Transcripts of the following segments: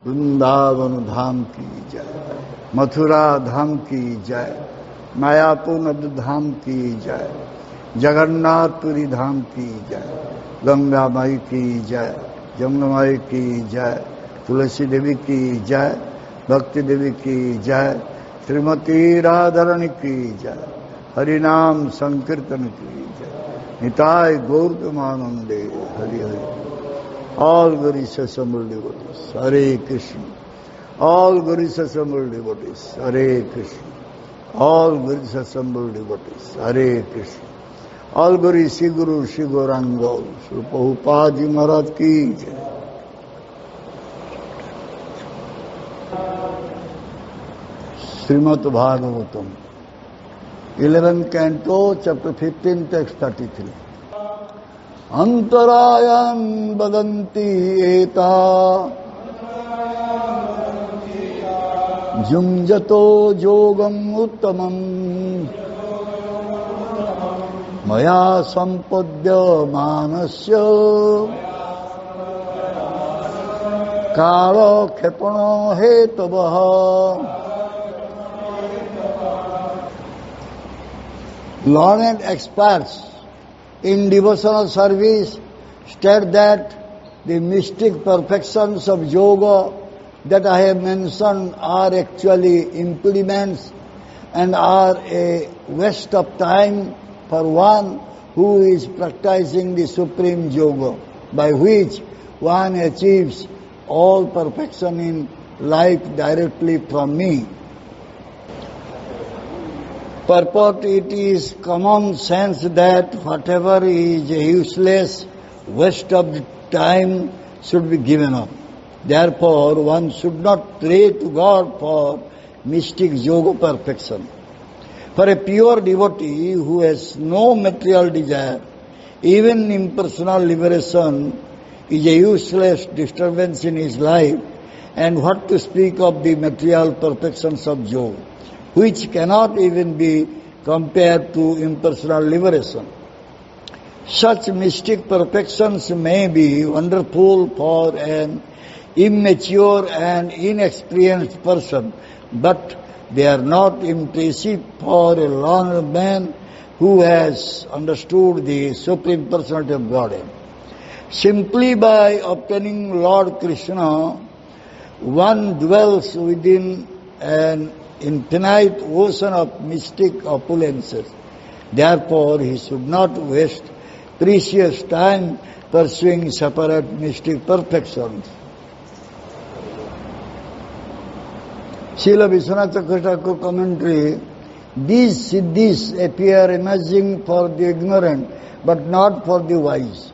वृंदावन धाम की जय, मथुरा धाम की जय, मायापुर धाम की जय, जगन्नाथपुरी धाम की जय, गंगा माई की जय, जमुना माई की जय, तुलसी देवी की जय, भक्ति देवी की जय, श्रीमती राधारणी की जय, हरिनाम संकीर्तन की जय, Nitai गौरमानंदे Hari Hari. All Gaurish assembled devotees, Hare Krishna. All Gaurish assembled devotees, Hare Krishna. All Gaurish assembled devotees, Hare Krishna. All Gaurish Shri Guru Shri Gauranga, Shri Prabhupada Ji Maharaj ki jai. Srimad Bhagavatam, 11th canto, chapter 15, text 33. अंतरायं वदन्ति एता जुञ्जतो योगम् उत्तमम् मया सम्पद्यमानस्य कालक्षेपणो हेतवः. Learned experts in devotional service state that the mystic perfections of yoga that I have mentioned are actually impediments and are a waste of time for one who is practicing the supreme yoga, by which one achieves all perfection in life directly from me. Purport: it is common sense that whatever is a useless waste of time should be given up. Therefore, one should not pray to God for mystic yoga perfection. For a pure devotee who has no material desire, even impersonal liberation is a useless disturbance in his life, and what to speak of the material perfections of yoga, which cannot even be compared to impersonal liberation. Such mystic perfections may be wonderful for an immature and inexperienced person, but they are not impressive for a learned man who has understood the Supreme Personality of Godhead. Simply by obtaining Lord Krishna, one dwells within an infinite ocean of mystic opulences. Therefore, he should not waste precious time pursuing separate mystic perfections. Srila Vishwanath Chakravarti commentary: these siddhis appear amazing for the ignorant, but not for the wise.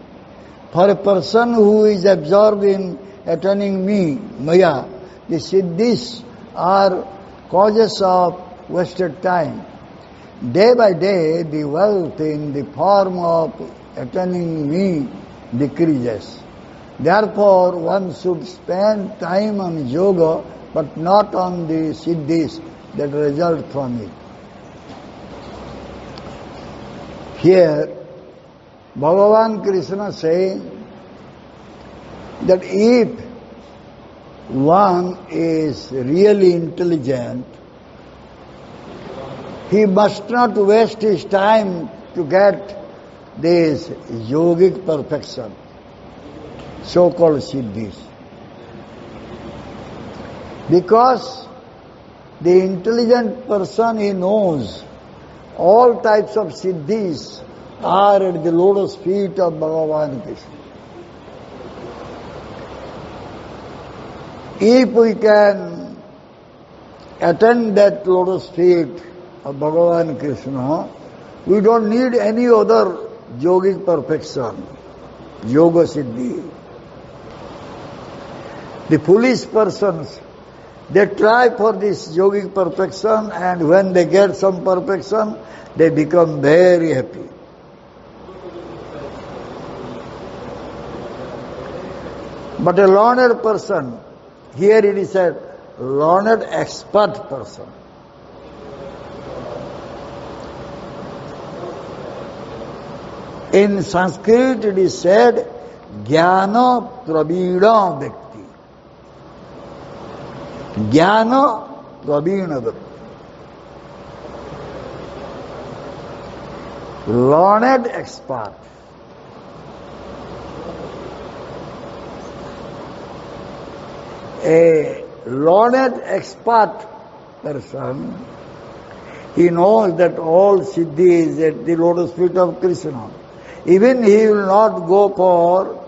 For a person who is absorbed in attaining me, Maya, the siddhis are causes of wasted time. Day by day, the wealth in the form of attaining me decreases. Therefore, one should spend time on yoga, but not on the siddhis that result from it. Here, Bhagavan Krishna saying that if one is really intelligent, he must not waste his time to get this yogic perfection, so-called siddhis. Because the intelligent person, he knows all types of siddhis are at the lotus feet of Bhagavan Krishna. If we can attain that lotus feet of Bhagavan Krishna, we don't need any other yogic perfection, yoga siddhi. The foolish persons, they try for this yogic perfection, and when they get some perfection, they become very happy. But a learned person, here it is said, learned expert person. In Sanskrit it is said, jnana pravina vyakti. Jnana Praveenavat. Learned expert. A learned expert person, he knows that all siddhi is at the lotus feet of Krishna. Even he will not go for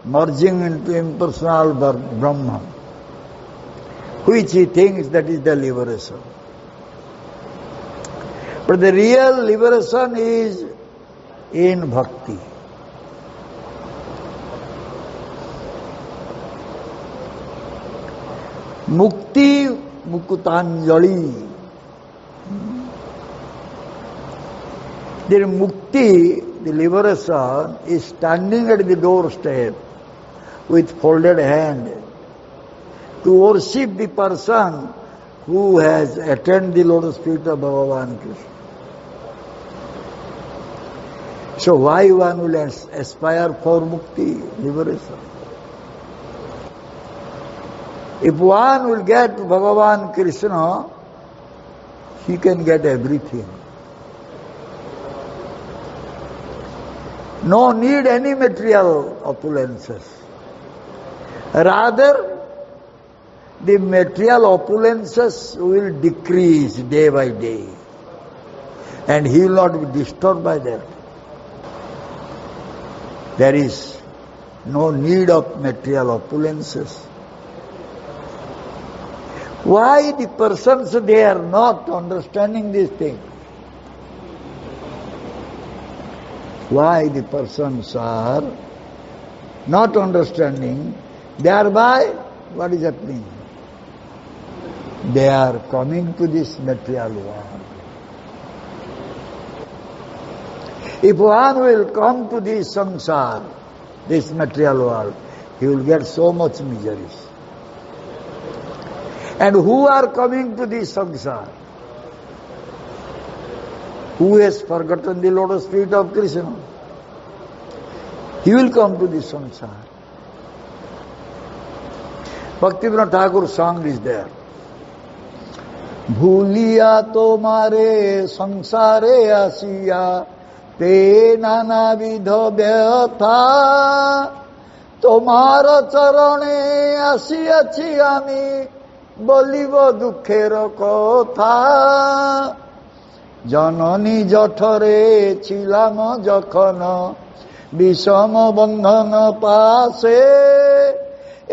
merging into impersonal Brahman, which he thinks that is the liberation. But the real liberation is in bhakti. Mukti Mukutanjali. The mukti, the liberation, is standing at the doorstep with folded hand to worship the person who has attained the lotus feet of Bhagavan Krishna. So why one will aspire for mukti, liberation? If one will get Bhagavan Krishna, he can get everything. No need any material opulences. Rather, the material opulences will decrease day by day, and he will not be disturbed by that. There is no need of material opulences. Why the persons, they are not understanding this thing? Why the persons are not understanding? Thereby, what is happening? They are coming to this material world. If one will come to this samsara, this material world, he will get so much miseries. And who are coming to this samsara? Who has forgotten the lotus feet of Krishna? He will come to this samsara. Bhaktivinoda Thakur's song is there. Bhuliya tomare samsare asiya te nana vidho vyatha tomar charane asiyachi ami bolibo dukher kotha janani jathare chilam jakhana বিষম বন্ধন পাশে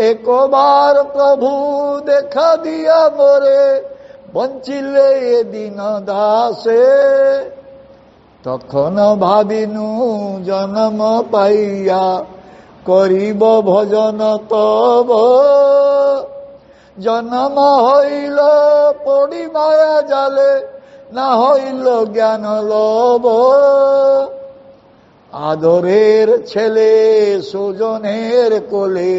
একবার প্রভু দেখা দিয়া মোরে বঞ্চিলে দিন দাসে তখন ভাবিনু জন্ম পাইয়া করিব ভজন তব জন্ম হইল পড়ি মায়া জালে না হইল জ্ঞান লব আদরের ছেলে সুজনের কোলে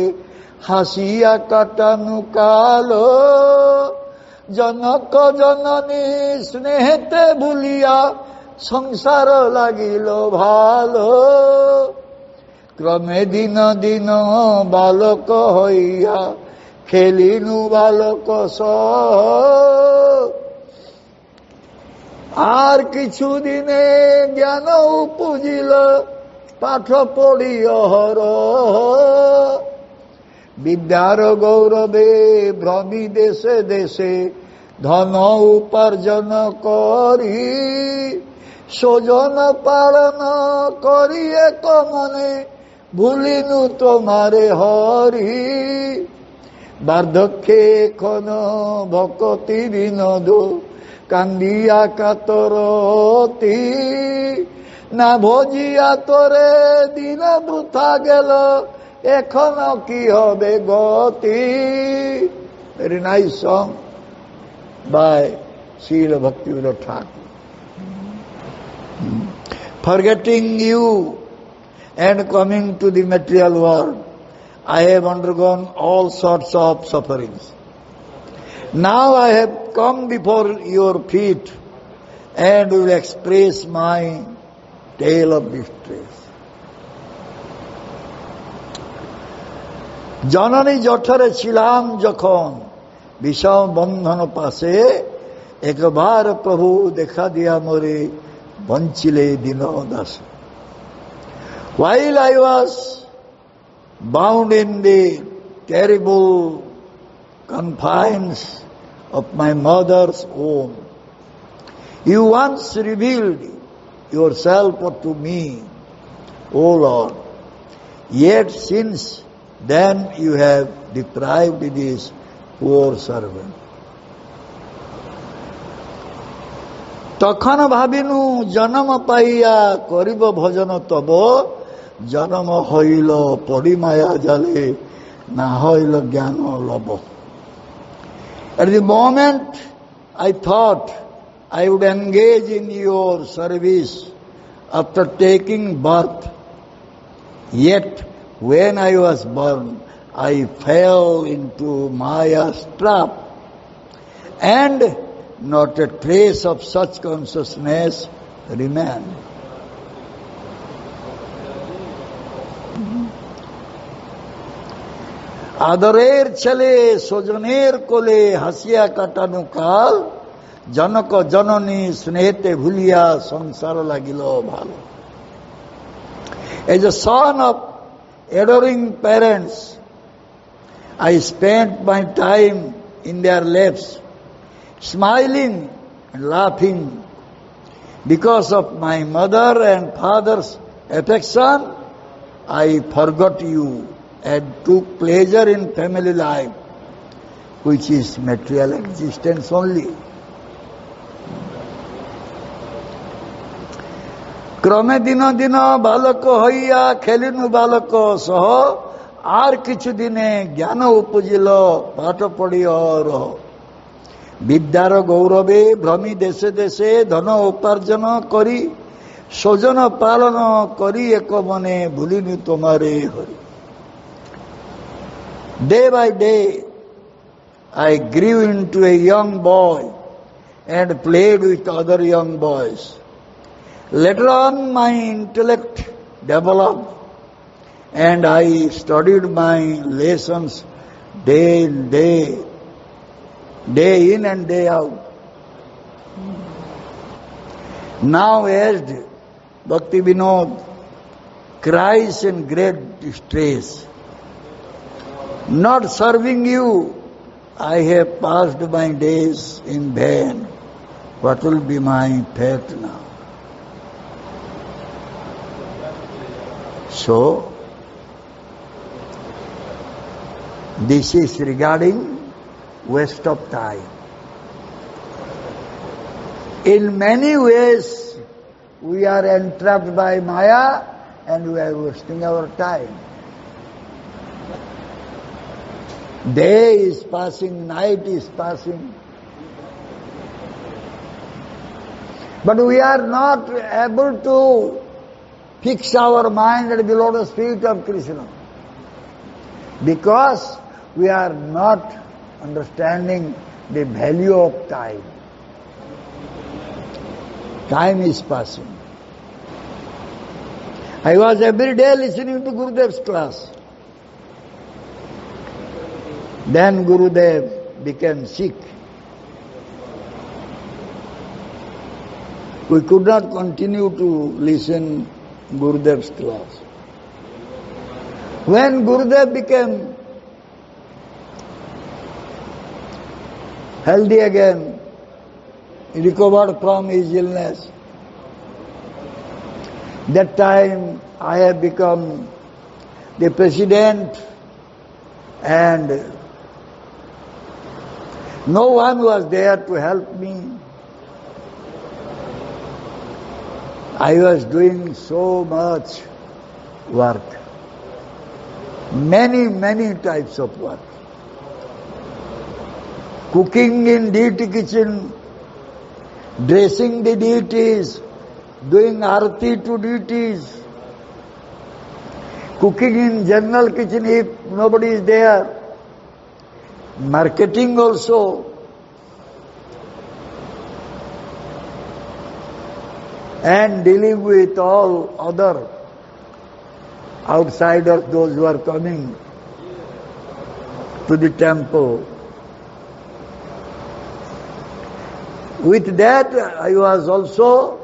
হাসিয়া কাটানু কালো জনক জননী স্নেহেতে ভুলিয়া সংসার লাগিল ভালো ক্রমে দিন দিন বালক হইয়া খেলিনু বালক সহ আর কিছুদিনে জ্ঞান উপজিল পাঠ পড়ি অহরহ বিদ্যার গৌরবে ভ্রমি দেশে দেশে ধন উপার্জন করি স্বজন পালন করি এক মনে ভুলিনু তোমারে হরি বার্ধক্যে এখন ভকতি বিনোদ কান্দিয়া কাতরতি না ভজিয়া তোরে দিন বৃথা গেল এখন কি হবে গতি Very nice song by Srila Bhaktivinoda Thakur. Forgetting you and coming to the material world, I have undergone all sorts of sufferings. Now I have come before your feet and will express my tale of distress. জননী জঠরে ছিলাম যখন विषम बंधन पासे एक बार प्रभु देखा दिया मोरे बंचिले दिन दास. While I was bound in the terrible confines of my mother's womb, you once revealed yourself to me, O Lord. Yet since then you have deprived this poor servant. तखन भाविनु जन्म पाइया करिब भजन तब जन्म हईल पड़ी माया जाले ना हईल ज्ञान लभ. At the moment I thought I would engage in your service after taking birth, yet when I was born I fell into Maya's trap, and not a trace of such consciousness remained. आदरेर चले सोजनेर कोले हसिया काटानु काल जनक जननी स्नेहते भूलिया संसार लागिलो भालो. As a son of adoring parents, I spent my time in their laps, smiling and laughing. Because of my mother and father's affection, I forgot you and took pleasure in family life, which is material existence only. क्रमे दिन दिन बालक हईया खेलिनु बालक सह are किछु दिने ज्ञान उपजिल पाठ पढ़ी रह. विद्यार गौरवे भ्रमी देशे देशे धन उपार्जन करी स्वजन पालन करी एक मने भूलिनु तुम्हारे Hari. Day by day I grew into a young boy and played with other young boys. Later on my intellect developed and I studied my lessons day in and day out. Now aged Bhakti Vinod cries in great distress. Not serving you, I have passed my days in vain. What will be my fate now? So, this is regarding waste of time. In many ways, we are entrapped by Maya and we are wasting our time. Day is passing, night is passing. But we are not able to fix our mind at the lotus feet of Krishna, because we are not understanding the value of time. Time is passing. I was every day listening to Gurudev's class. Then Gurudev became sick. We could not continue to listen Gurudev's class. When Gurudev became healthy again, he recovered from his illness. That time I have become the president and no one was there to help me. I was doing so much work, many types of work. Cooking in deity kitchen, dressing the deities, doing arati to deities, cooking in general kitchen if nobody is there, marketing also, and dealing with all other outsiders, those who are coming to the temple. With that, I was also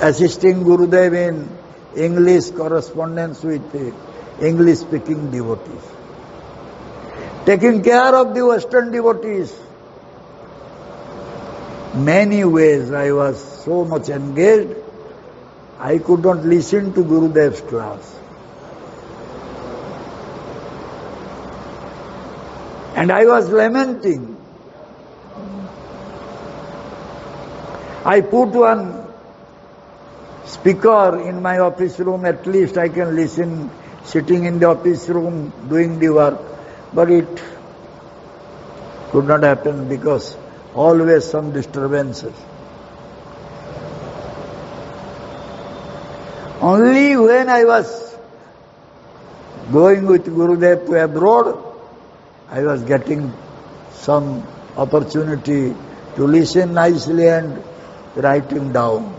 assisting Gurudev in English correspondence with English-speaking devotees. Taking care of the Western devotees. Many ways I was so much engaged, I could not listen to Gurudev's class. And I was lamenting. I put one speaker in my office room, at least I can listen sitting in the office room doing the work. But it could not happen because always some disturbances. Only when I was going with Gurudev to abroad, I was getting some opportunity to listen nicely and writing down.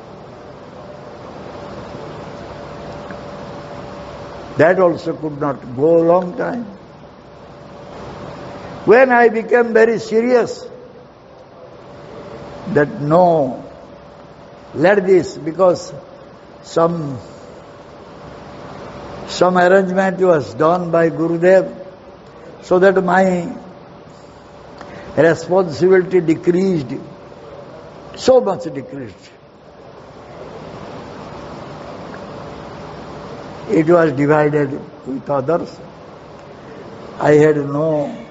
That also could not go a long time. When I became very serious, that no, let this, because some arrangement was done by Gurudev, so that my responsibility decreased, so much decreased. It was divided with others. I had no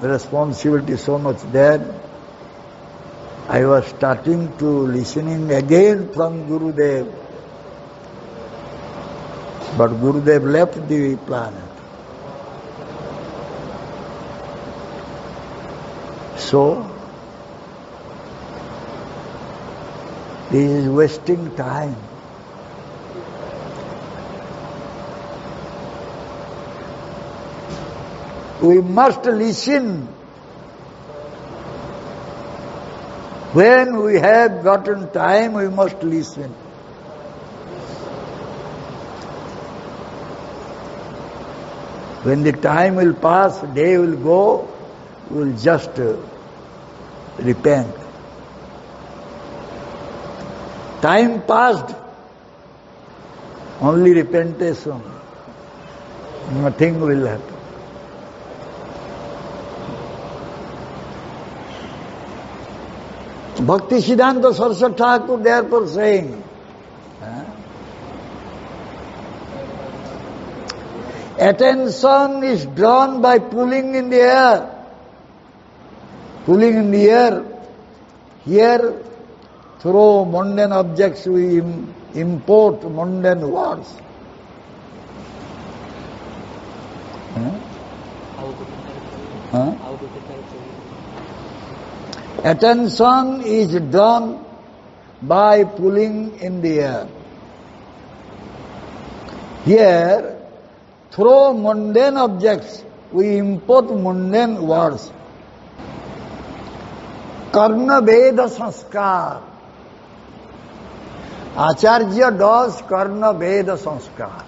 responsibility so much there. I was starting to listening again from Gurudev. But Gurudev left the planet. So, this is wasting time. We must listen. When we have gotten time, we must listen. When the time will pass, day will go, we will just repent. Time passed, only repentation. Nothing will happen. Bhakti Siddhanta Saraswati Thakur therefore saying, attention is drawn by pulling in the air. Pulling in the air. Here, through mundane objects, we import mundane words. Attention is drawn by pulling in the air. Here, through mundane objects, we import mundane words. Karna Veda Sanskar. Acharya does Karna Veda Sanskar.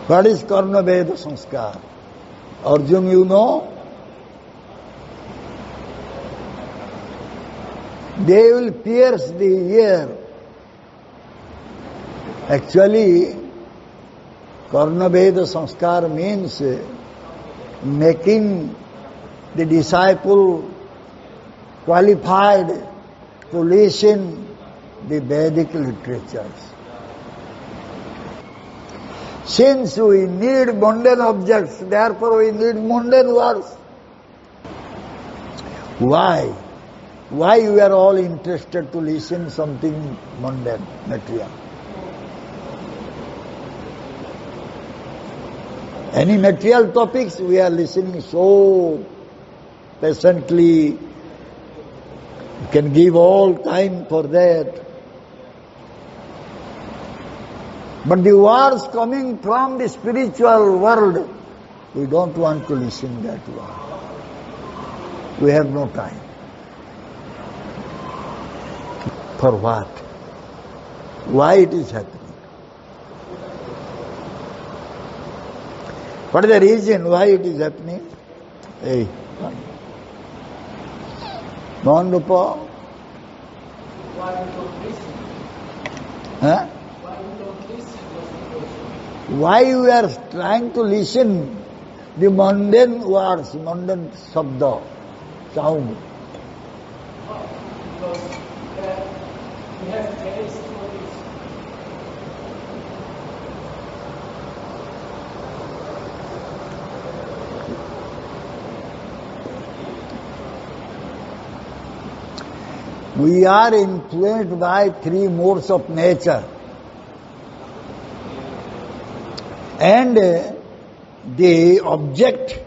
What is Karna Veda Sanskar? Arjun, you know? They will pierce the ear. Actually, Karna Veda Sanskar means making the disciple qualified to listen the Vedic literatures. Since we need mundane objects, therefore we need mundane words. Why? Why we are all interested to listen something mundane, material? Any material topics, we are listening so patiently. You can give all time for that. But the words coming from the spiritual world, we don't want to listen that word. We have no time. For what? Why it is happening? What is the reason why it is happening? Hey. Non-rupa. Why we don't listen? Huh? Why we don't listen? Was the question. Why we are trying to listen the mundane words, mundane sabda, sound? Because we have taste for this. We are influenced by three modes of nature. And the object,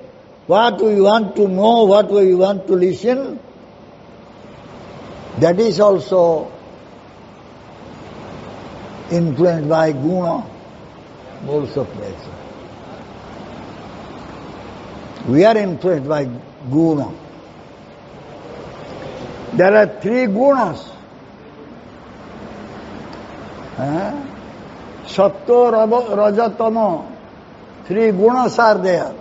what we want to know, what we want to listen, that is also influenced by guna, modes of nature. We are influenced by guna. There are three gunas. Satto, Raja, Tamo. Three gunas are there.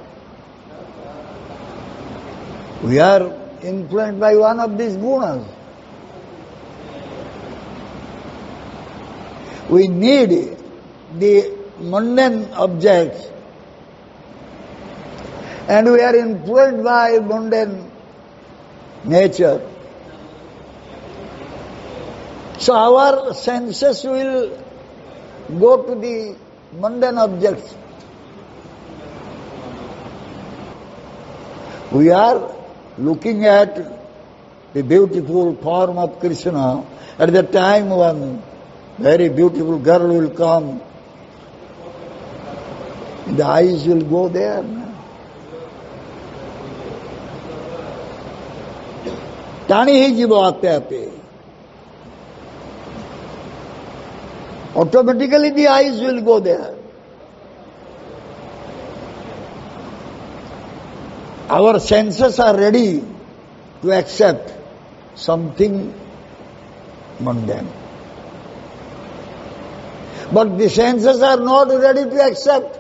We are influenced by one of these gunas. We need the mundane objects, and we are influenced by mundane nature. So our senses will go to the mundane objects. We are looking at the beautiful form of Krishna. At the time one very beautiful girl will come, the eyes will go there. Tani hi jibo aate aate. Automatically the eyes will go there. Our senses are ready to accept something mundane. But the senses are not ready to accept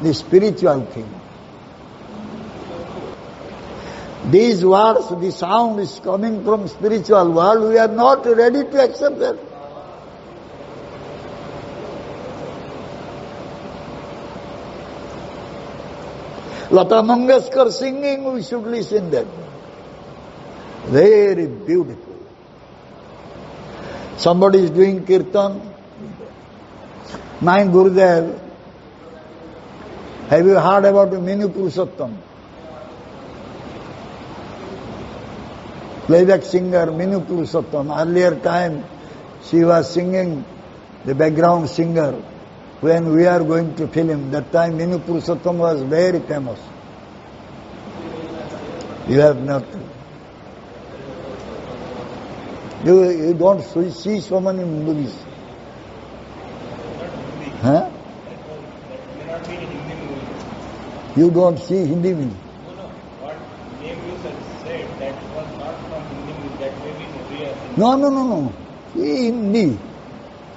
the spiritual thing. These words, the sound is coming from spiritual world, we are not ready to accept that. Lata Mangeshkar singing, we should listen that. Very beautiful. Somebody is doing kirtan. My Gurudev, have you heard about Minu Purushottam? Playback singer Minu Purushottam. Earlier time, she was singing, the background singer. When we are going to film, that time Minu Purushottam was very famous. You have not. You don't see so many movies. Huh? You don't see Hindi movie. What name you said that was not from Hindi movie, that may be movie. No. See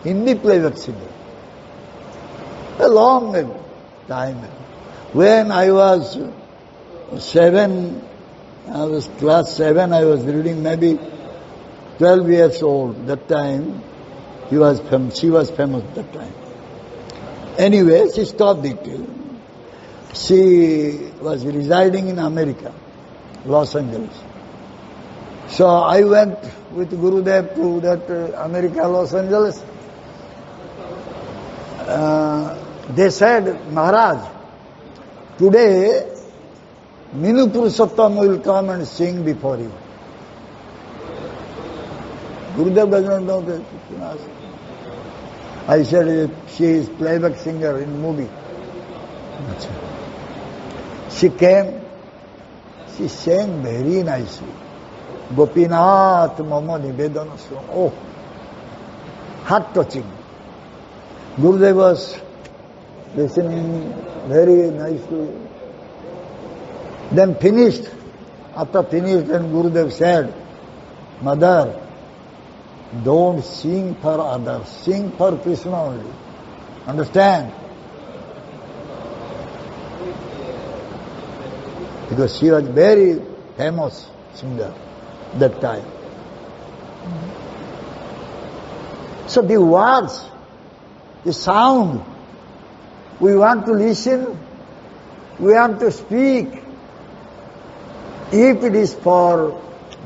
Hindi playback singer. A long time. When I was class 7, I was reading maybe 12 years old. That time, she was famous that time. Anyway, she stopped it. She was residing in America, Los Angeles. So I went with Gurudev to that America, Los Angeles. They said, Maharaj, today Minu Purushottam will come and sing before you. Gurudev does not know that. I said, she is playback singer in movie. She came, she sang very nicely. Gopinath Mama Nivedana Song. Oh, heart touching. Gurudev was listening very nicely. Then finished. After finished, then Gurudev said, Mother, don't sing for others, sing for Krishna only. Understand? Because she was very famous singer that time. So the words, the sound, we want to listen, we want to speak. If it is for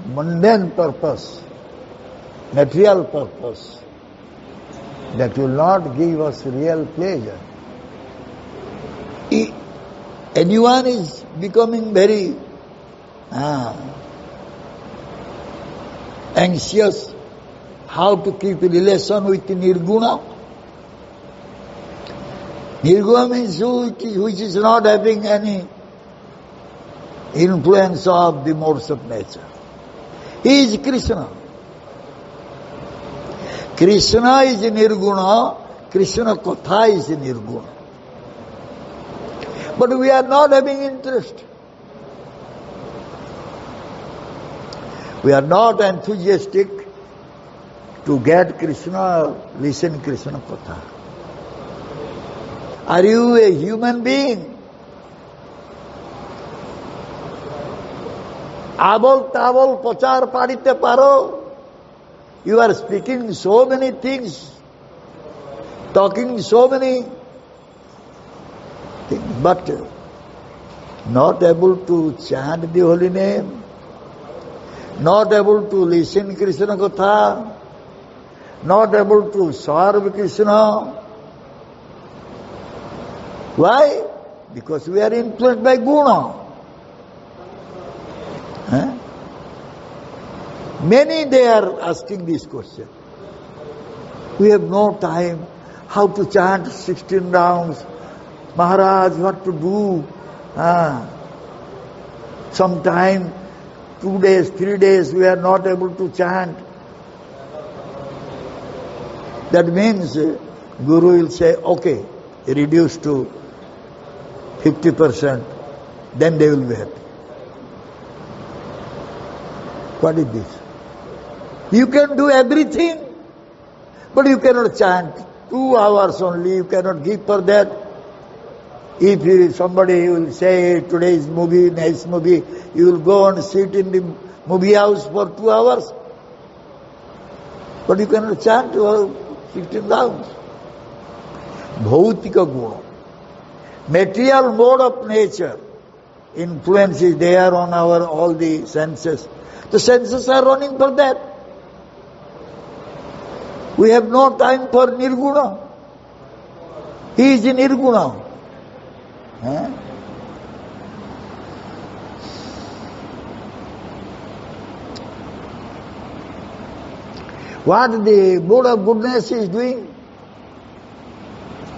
mundane purpose, material purpose, that will not give us real pleasure. Anyone is becoming very anxious how to keep relation with nirguna. Nirguna means which is not having any influence of the modes of nature. He is Krishna. Krishna is nirguna, Krishna Katha is nirguna. But we are not having interest. We are not enthusiastic to get Krishna, listen Krishna Katha. Are you a human being? Abol tabol pachar padite paro. You are speaking so many things, talking so many things, but not able to chant the holy name, not able to listen Krishna Katha, not able to serve Krishna. Why? Because we are influenced by guna. Many they are asking this question. We have no time. How to chant 16 rounds? Maharaj, what to do? Sometime, 2 days, 3 days, we are not able to chant. That means Guru will say, okay, reduce to 50%, then they will be happy. What is this? You can do everything, but you cannot chant 2 hours only, you cannot give for that. If somebody will say, today is movie, nice movie, you will go and sit in the movie house for 2 hours. But you cannot chant 16 rounds. Bhautika guna. Material mode of nature influence is there on our all the senses. The senses are running for that. We have no time for nirguna. He is in nirguna. What the mode of goodness is doing?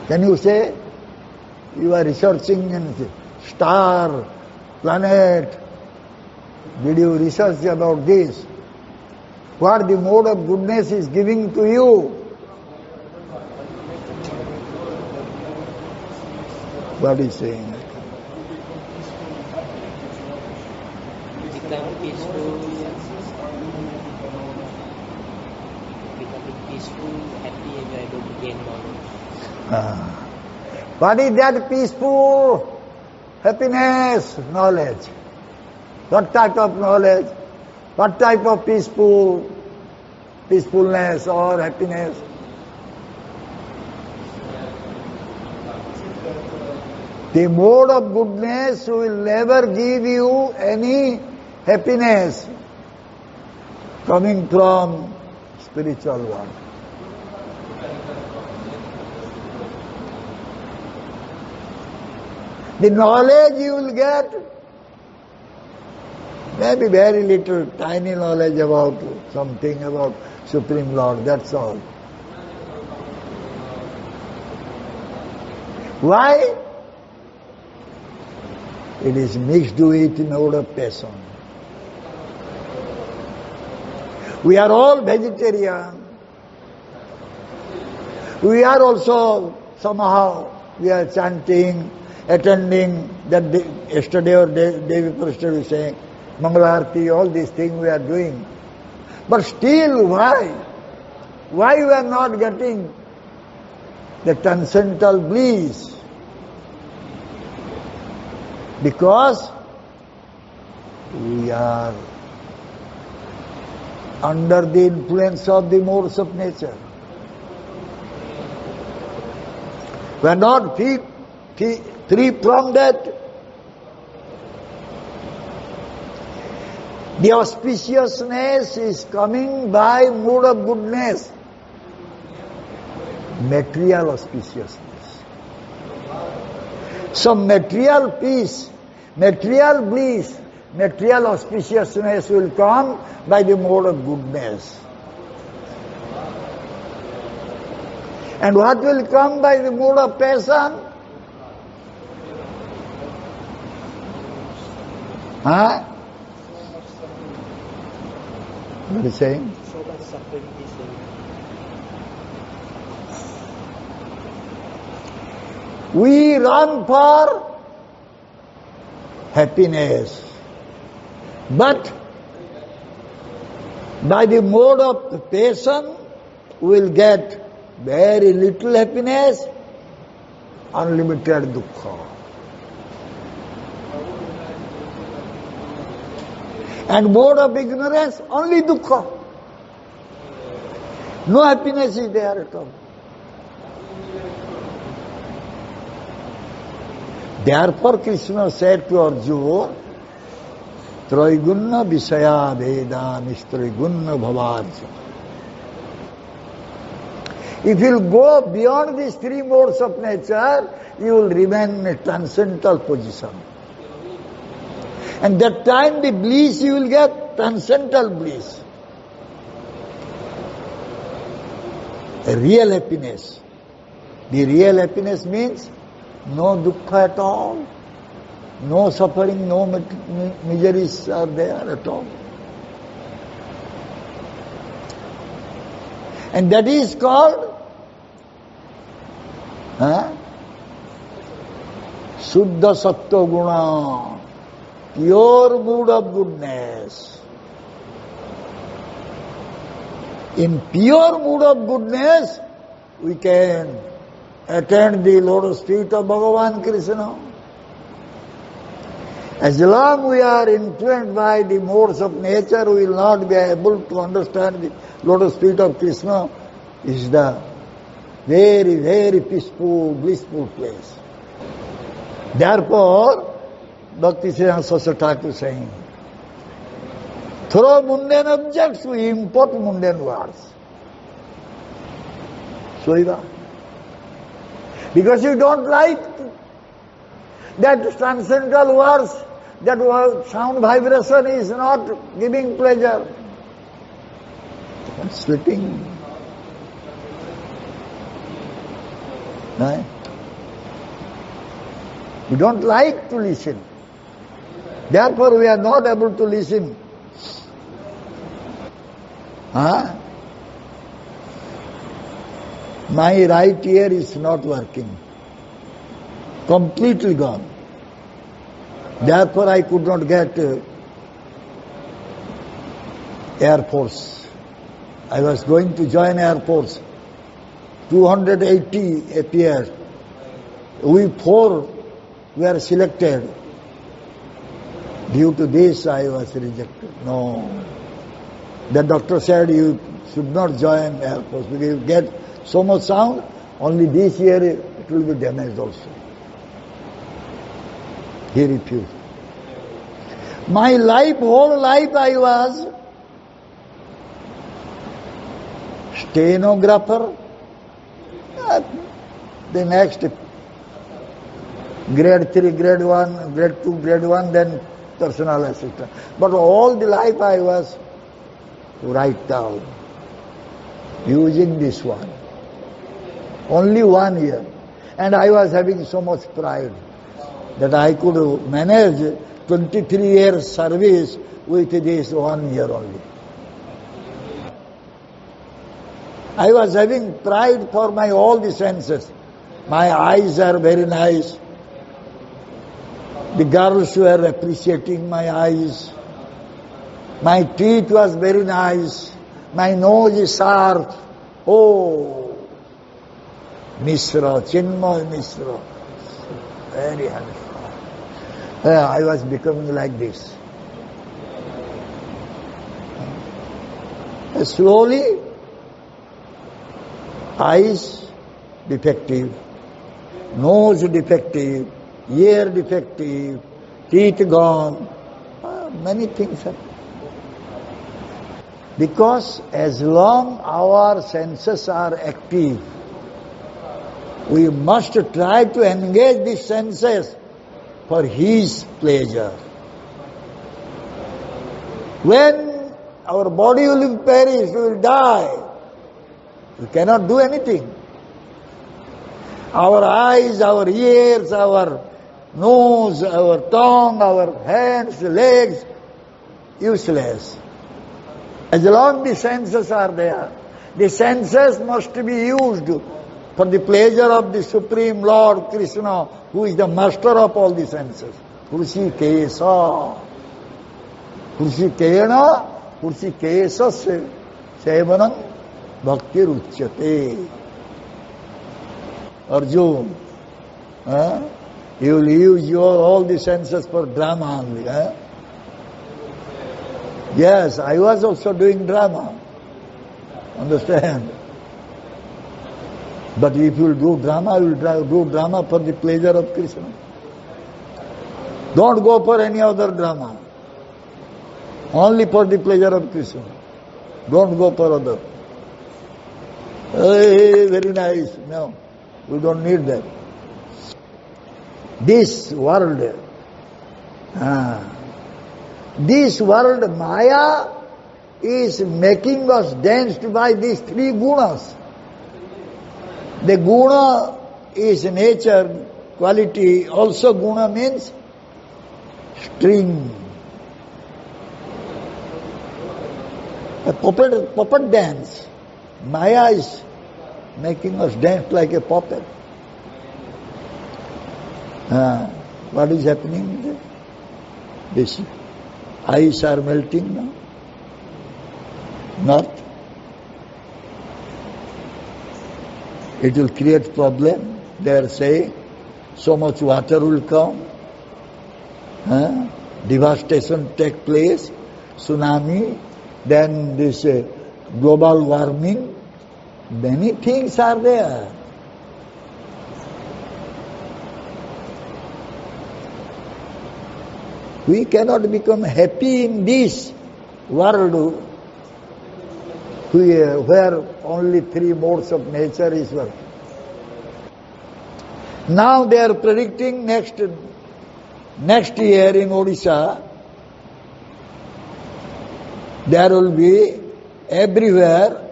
Can you say? You are researching in star, planet. Did you research about this? What the mode of goodness is giving to you? What is saying? Become peaceful, happy, and you are able to gain knowledge. What is that peaceful happiness? Knowledge. What type of knowledge? What type of peacefulness or happiness? The mode of goodness will never give you any happiness coming from spiritual world. The knowledge you will get, maybe very little, tiny knowledge about something about Supreme Lord, that's all. Why? It is mixed with mode of passion. We are all vegetarian. We are also somehow, we are chanting, attending, that day, yesterday or day before yesterday we saying, Mangalarti, all these things we are doing. But still, why? Why we are not getting the transcendental bliss? Because we are under the influence of the modes of nature. We are not free from that. The auspiciousness is coming by mood of goodness, material auspiciousness. So material peace, material bliss, material auspiciousness will come by the mode of goodness. And what will come by the mode of passion? Huh? What are you saying? So much suffering is We run for happiness, but by the mode of passion, we will get very little happiness, unlimited dukkha. And mode of ignorance, only dukkha. No happiness is there at all. Therefore Krishna said to Arjuna, Traiguna Visaya Veda Nistriguna Bhavarja. If you go beyond these three modes of nature, you will remain in a transcendental position. And that time the bliss you will get, transcendental bliss. A real happiness. The real happiness means no dukkha at all. No suffering, no miseries are there at all. And that is called Suddha Sattva Guna, pure mood of goodness. In pure mood of goodness, we can attain the lotus feet of Bhagavan Krishna. As long we are influenced by the modes of nature, we will not be able to understand the lotus feet of Krishna. Is the very, very peaceful, blissful place. Therefore, Bhakti Siddhanta Thakur is saying, throw mundane objects, we import mundane words. Soiva. Because you don't like that transcendental words, that sound vibration is not giving pleasure. I'm sleeping. Right? We don't like to listen. Therefore we are not able to listen. My right ear is not working. Completely gone. Therefore I could not get Air Force. I was going to join Air Force. 280 appeared. We 4 were selected. Due to this I was rejected. No. The doctor said you should not join Air Force because you get so much sound, only this year it will be damaged also. He refused. My life, whole life I was stenographer, the next grade 3, grade 1, grade 2, grade 1, then personal assistant. But all the life I was to write down using this one. Only 1 year. And I was having so much pride that I could manage 23 years service with this 1 year only. I was having pride for my all the senses. My eyes are very nice. The girls were appreciating my eyes. My teeth was very nice. My nose is sharp. Oh, Mishra, Chinmay Mishra. Very handsome. I was becoming like this. Slowly, eyes defective, nose defective, ear defective, teeth gone, many things are. Because as long our senses are active, we must try to engage these senses for His pleasure. When our body will perish, we will die, we cannot do anything. Our eyes, our ears, our nose, our tongue, our hands, legs, useless. As long the senses are there, the senses must be used for the pleasure of the Supreme Lord Krishna, who is the master of all the senses. Hrishikesa. Hrishikena, Hrishikesasya sevanam bhakti ruchyate. Arjun, you will use all the senses for drama only. Yes, I was also doing drama. Understand? But if you will do drama, you will do drama for the pleasure of Krishna. Don't go for any other drama. Only for the pleasure of Krishna. Don't go for other. Hey, very nice. No, we don't need that. This world, Maya is making us danced by these three gunas. The guna is nature, quality. Also guna means string. A puppet dance. Maya is making us dance like a puppet. What is happening there? This ice are melting now. Not. It will create problem. They are saying so much water will come. Devastation take place. Tsunami. Then this global warming. Many things are there. We cannot become happy in this world where only three modes of nature is working. Now they are predicting next year in Odisha, there will be everywhere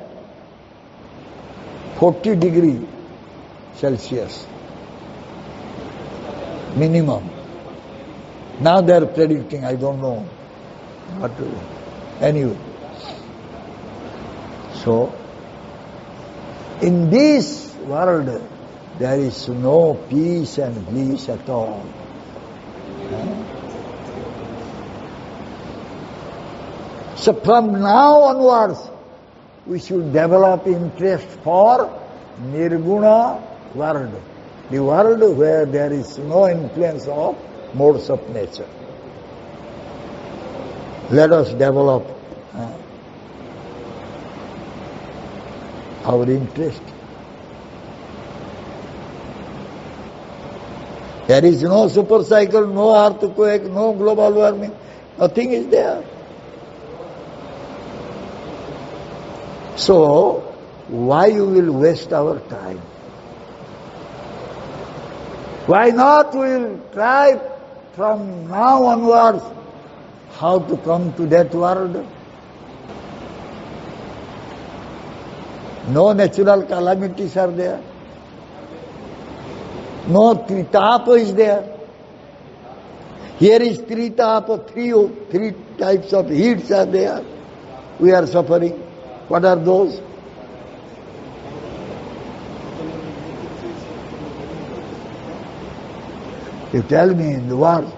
40 degrees Celsius minimum. Now they are predicting, I don't know what to do. Anyway. So, in this world, there is no peace and bliss at all. So from now onwards, we should develop interest for nirguna world. The world where there is no influence of modes of nature. Let us develop our interest. There is no super cycle, no earthquake, no global warming. Nothing is there. So, why you will waste our time? Why not we will try from now onwards how to come to that world? No natural calamities are there. No tritapa is there. Here is tritapa, three types of heats are there. We are suffering. What are those? You tell me in the world.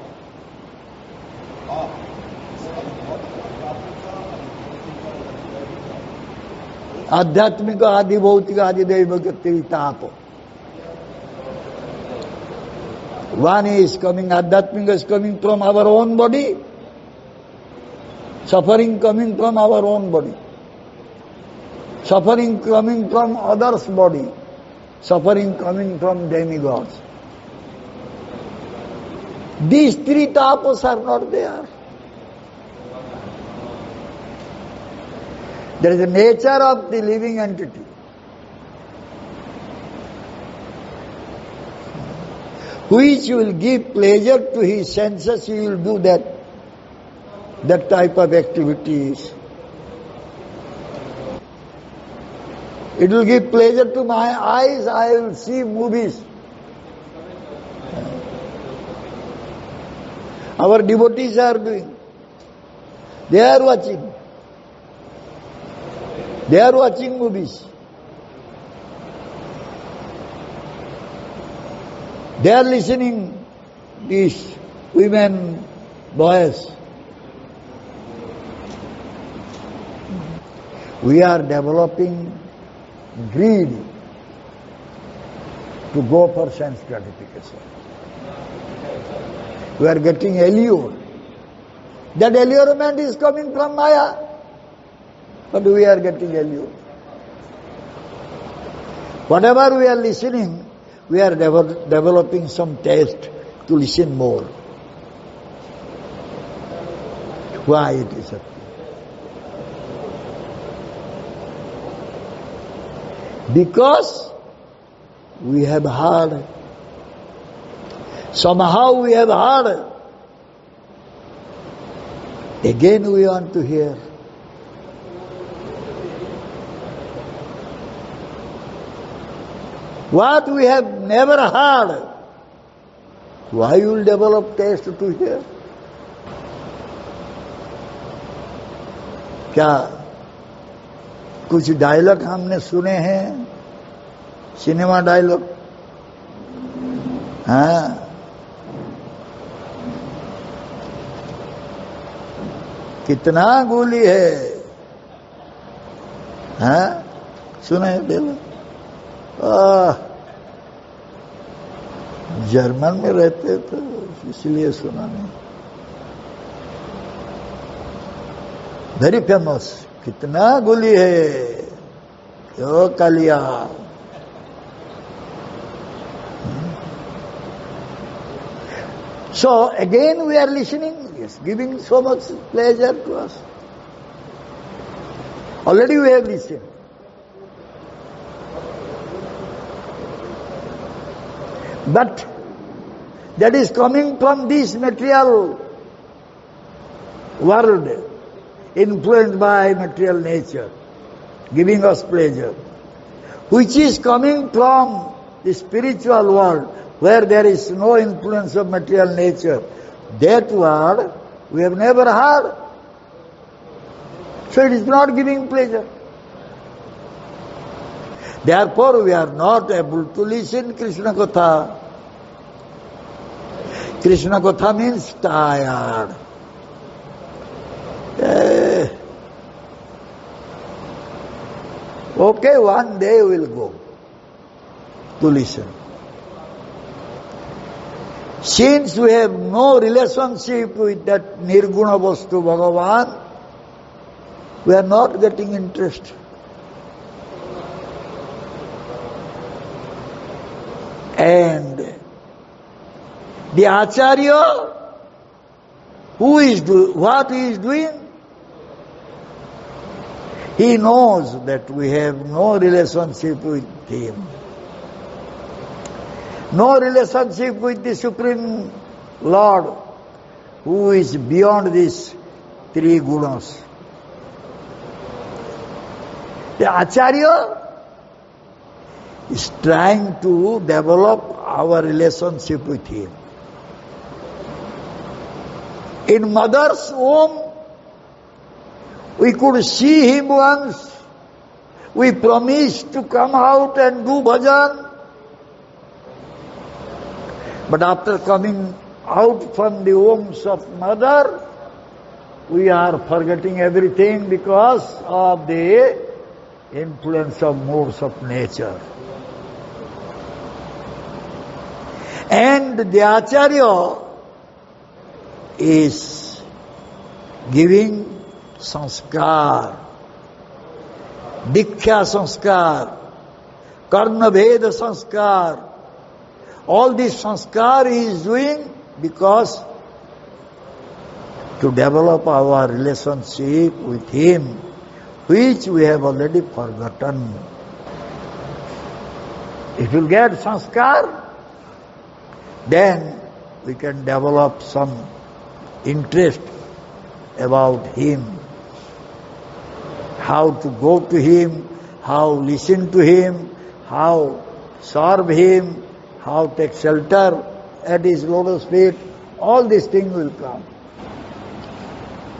Adhyatmika, adhibhautika, adhidevika, tritapa. One is coming, Adhyatmika is coming from our own body, suffering coming from our own body. suffering coming from others' body, suffering coming from demigods. These three tapas are not there. There is a nature of the living entity. Which will give pleasure to his senses, he will do that type of activities. It will give pleasure to my eyes, I will see movies. Our devotees are doing. They are watching. They are watching movies. They are listening these women, boys. We are developing greed to go for sense gratification. We are getting allured. That allurement is coming from Maya, but we are getting allured. Whatever we are listening, we are developing some taste to listen more. Why it is happening? Because we have heard. Somehow we have heard. Again we want to hear. What we have never heard, why you will develop taste to hear? क्या कुछ dialogue हमने सुने हैं, cinema dialogue? हाँ, कितना गोली है, हाँ, सुने डायलॉग? जर्मन में रहते तो इसलिए सुना नहीं. Very famous. कितना गोली है, क्यों Kaliya. So again we are listening, yes, giving so much pleasure to us. Already we have listened. But that is coming from this material world, influenced by material nature, giving us pleasure, which is coming from the spiritual world, where there is no influence of material nature. That word we have never heard. So it is not giving pleasure. Therefore we are not able to listen Krishna Katha. Krishna Katha means tired. Okay, one day we will go to listen. Since we have no relationship with that nirguna vastu Bhagavan, we are not getting interest. And the Acharya, what he is doing? He knows that we have no relationship with him. No relationship with the Supreme Lord, who is beyond these three gunas. The Acharya is trying to develop our relationship with him. In mother's womb, we could see him once. We promised to come out and do bhajan. But after coming out from the wombs of mother, we are forgetting everything because of the influence of modes of nature. And the Acharya is giving sanskar, Diksha sanskar, karna veda sanskar. All this sanskar he is doing because to develop our relationship with him, which we have already forgotten. If you get sanskar, then we can develop some interest about him, how to go to him, how listen to him, how serve him, how take shelter at his lotus feet. All these things will come.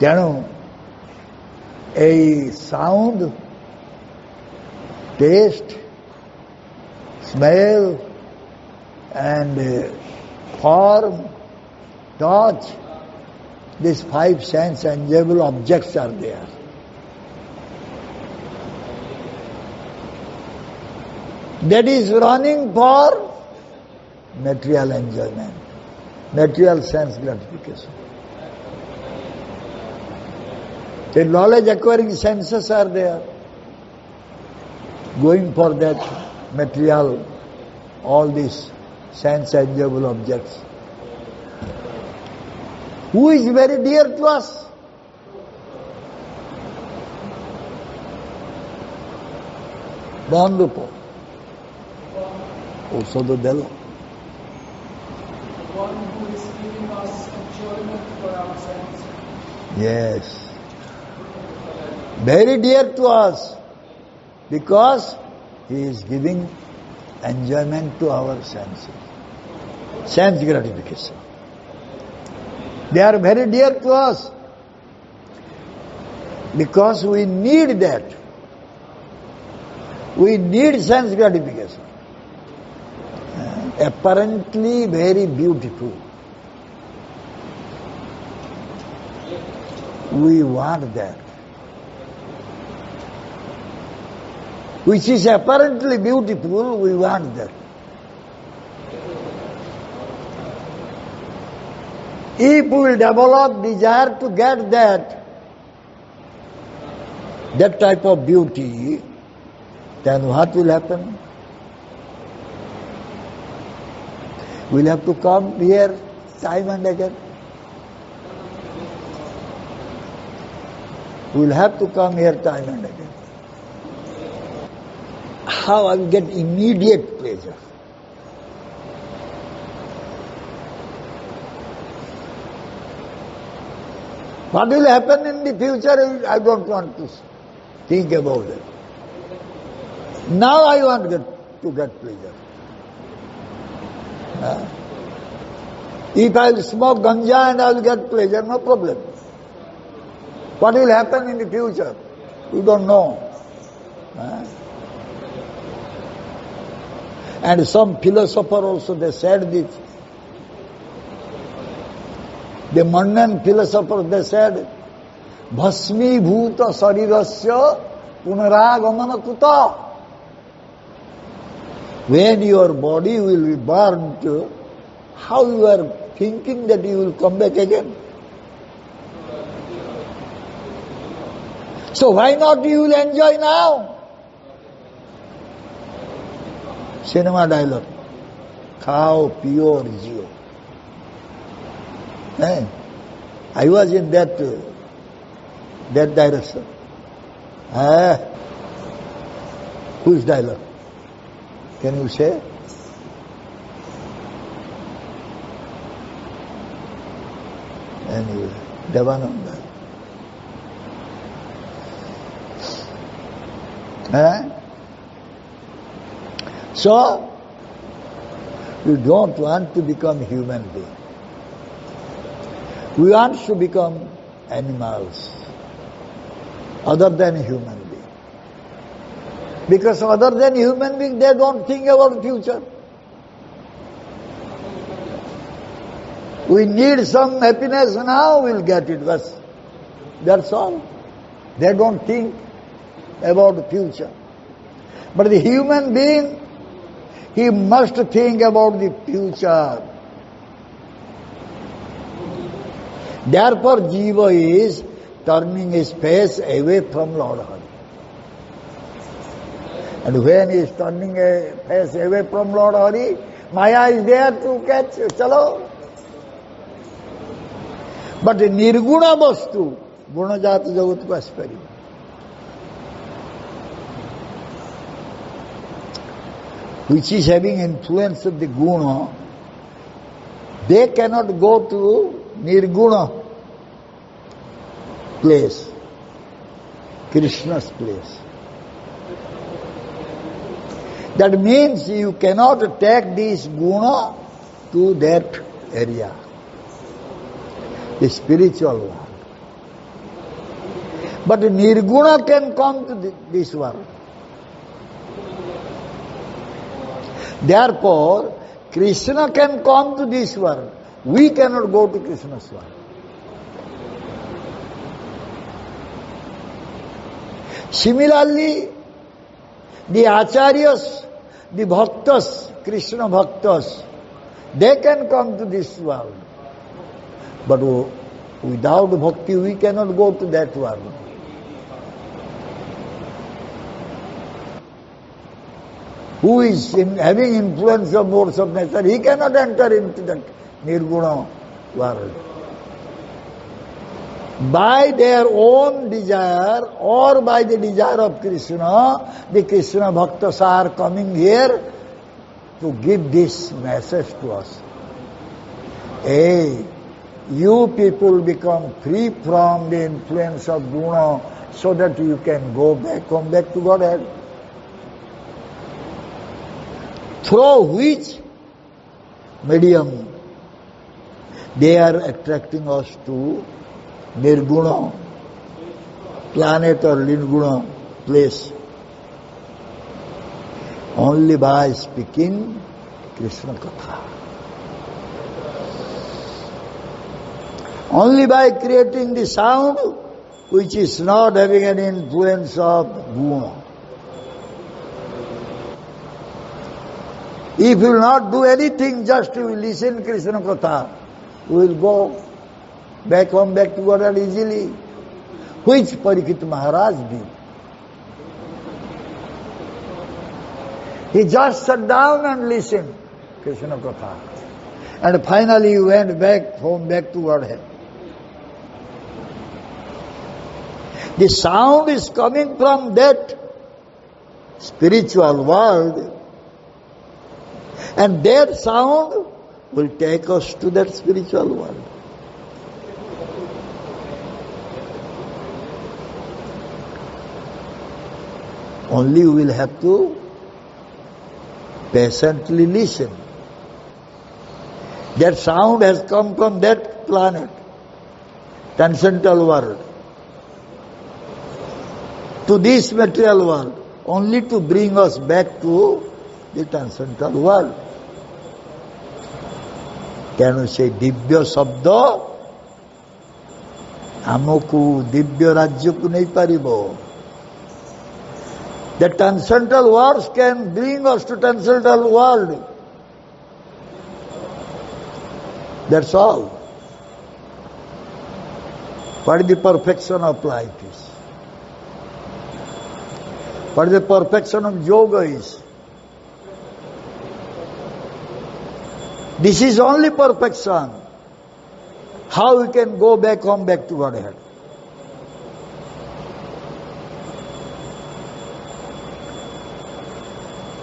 Janu, a sound, taste, smell, and form, touch, these five sense enjoyable objects are there. That is running for material enjoyment, material sense gratification. The knowledge acquiring senses are there, going for that material, all these sense enjoyable objects. Who is very dear to us? Non-rupa. ଔଷଧ ଦେଲ. One who is giving us enjoyment for our senses. Yes. Very dear to us because he is giving enjoyment to our senses. Sense gratification. They are very dear to us because we need that. We need sense gratification. Apparently very beautiful. We want that. Which is apparently beautiful, we want that. If we will develop desire to get that type of beauty, then what will happen? We'll have to come here time and again. We'll have to come here time and again. How I will get immediate pleasure? What will happen in the future, I don't want to think about it. Now I want to get pleasure. If I will smoke ganja and I will get pleasure, no problem. What will happen in the future? We don't know. And some philosopher also, they said this. The modern philosophers, they said, Bhasmi bhuta sarirasya punaragamana kuta. When your body will be burnt, how you are thinking that you will come back again? So why not you will enjoy now? Cinema dialogue. Khao, pure, jio. I was in that direction. Whose dialogue? Can you say? Anyway, Devananda. So, we don't want to become human beings. We want to become animals, other than human beings. Because other than human beings, they don't think about the future. We need some happiness now, we'll get it. That's all. They don't think about the future. But the human being, he must think about the future. Therefore, Jiva is turning his face away from Lord Hari. And when he is turning a face away from Lord Hari, Maya is there to catch, chalo. But a nirguna vastu, gunajat jagat ko aspari. Which is having influence of the guna, they cannot go to nirguna place, Krishna's place. That means you cannot take this guna to that area, the spiritual world. But nirguna can come to this world. Therefore, Krishna can come to this world. We cannot go to Krishna's world. Similarly, the acharyas, the bhaktas, Krishna bhaktas, they can come to this world. But without bhakti, we cannot go to that world. Who is having influence of modes of nature, he cannot enter into that nirguna world. By their own desire or by the desire of Krishna, the Krishna bhaktas are coming here to give this message to us. Hey, you people become free from the influence of guna so that you can come back to Godhead. Through which medium they are attracting us to nirguna planet or nirguna place. Only by speaking Krishna Katha. Only by creating the sound which is not having any influence of guna. If you will not do anything, just you will listen Krishna Katha, you will go back home, back to Godhead easily. Which Parikshit Maharaj did. He just sat down and listened Krishna Katha. And finally he went back home, back to Godhead. The sound is coming from that spiritual world. And that sound will take us to that spiritual world. Only we will have to patiently listen. That sound has come from that planet, transcendental world, to this material world, only to bring us back to the transcendental world. Can you say Divya Sabda? Amoku Divya Rajyaku nahi paribo. The transcendental words can bring us to transcendental world. That's all. What the perfection of life is. What the perfection of yoga is. This is only perfection. How we can go back home, back to Godhead.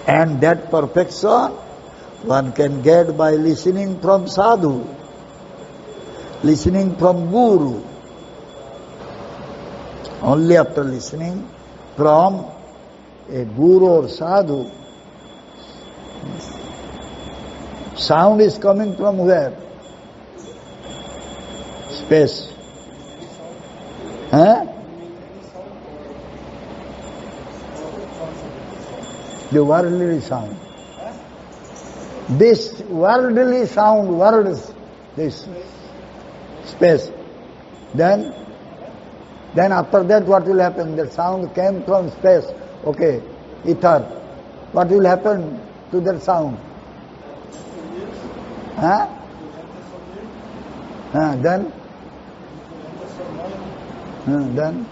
And that perfection one can get by listening from sadhu, listening from guru. Only after listening from a guru or sadhu. Sound is coming from where? Space. Huh? The worldly sound. This worldly sound, words, this space. Then after that what will happen? The sound came from space. Okay, ether. What will happen to that sound? Huh? Then? Then?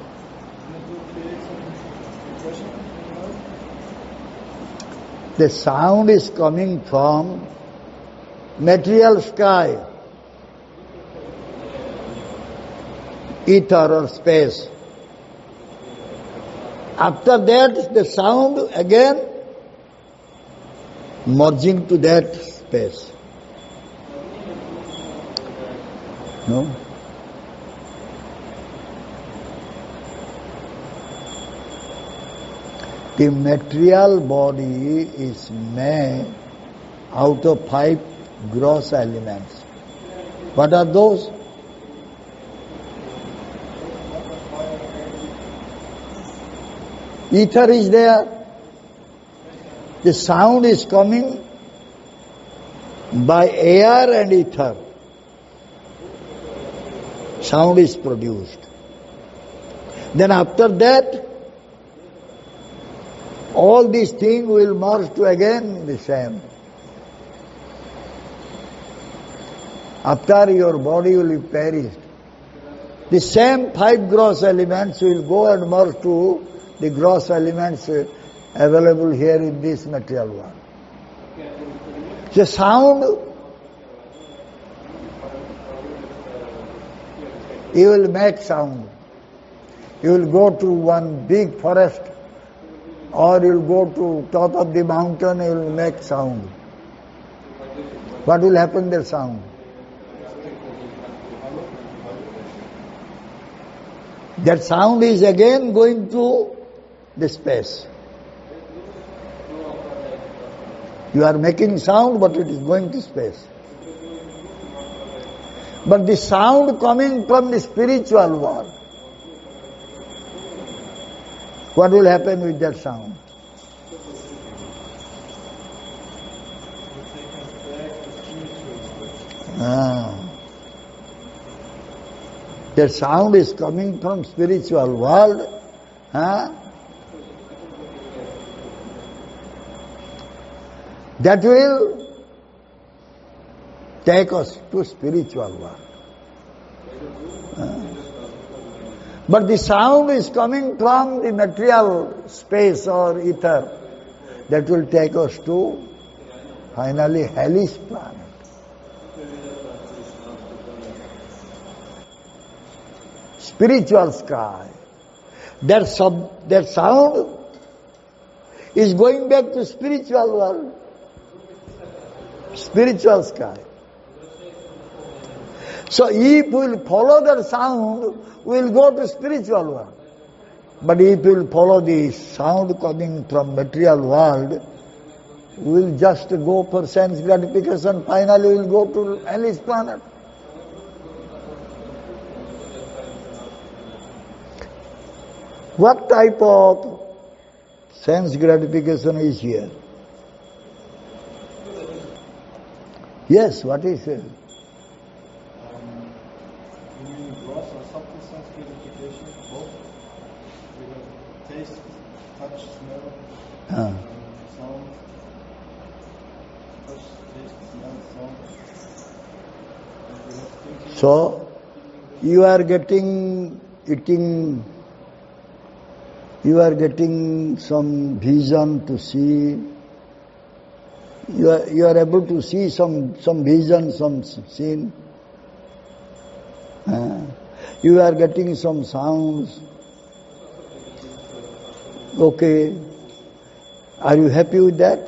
The sound is coming from material sky, ether or space. After that, the sound again merging to that space. No? The material body is made out of 5 gross elements. What are those? Ether is there. The sound is coming by air and ether. Sound is produced. Then after that, all these things will merge to again the same. After your body will be perished, the same 5 gross elements will go and merge to the gross elements available here in this material world. The sound, you will make sound. You will go to one big forest, or you will go to top of the mountain, you will make sound. What will happen to the sound? That sound is again going to the space. You are making sound, but it is going to space. But the sound coming from the spiritual world, what will happen with that sound? The sound is coming from spiritual world. That will take us to spiritual world. But the sound is coming from the material space or ether. That will take us to finally hellish planet. Spiritual sky. That sound is going back to spiritual world. Spiritual sky. So if we will follow that sound, we will go to spiritual world. But if we will follow the sound coming from material world, we will just go for sense gratification, finally we will go to hellish planet. What type of sense gratification is here? Yes, what is it? You mean gross or subtle sense gratification? Both? Taste, touch, smell, sound. Touch, taste, smell, sound. So, you are getting some vision to see. You are able to see some vision, some scene. You are getting some sounds. Okay. Are you happy with that?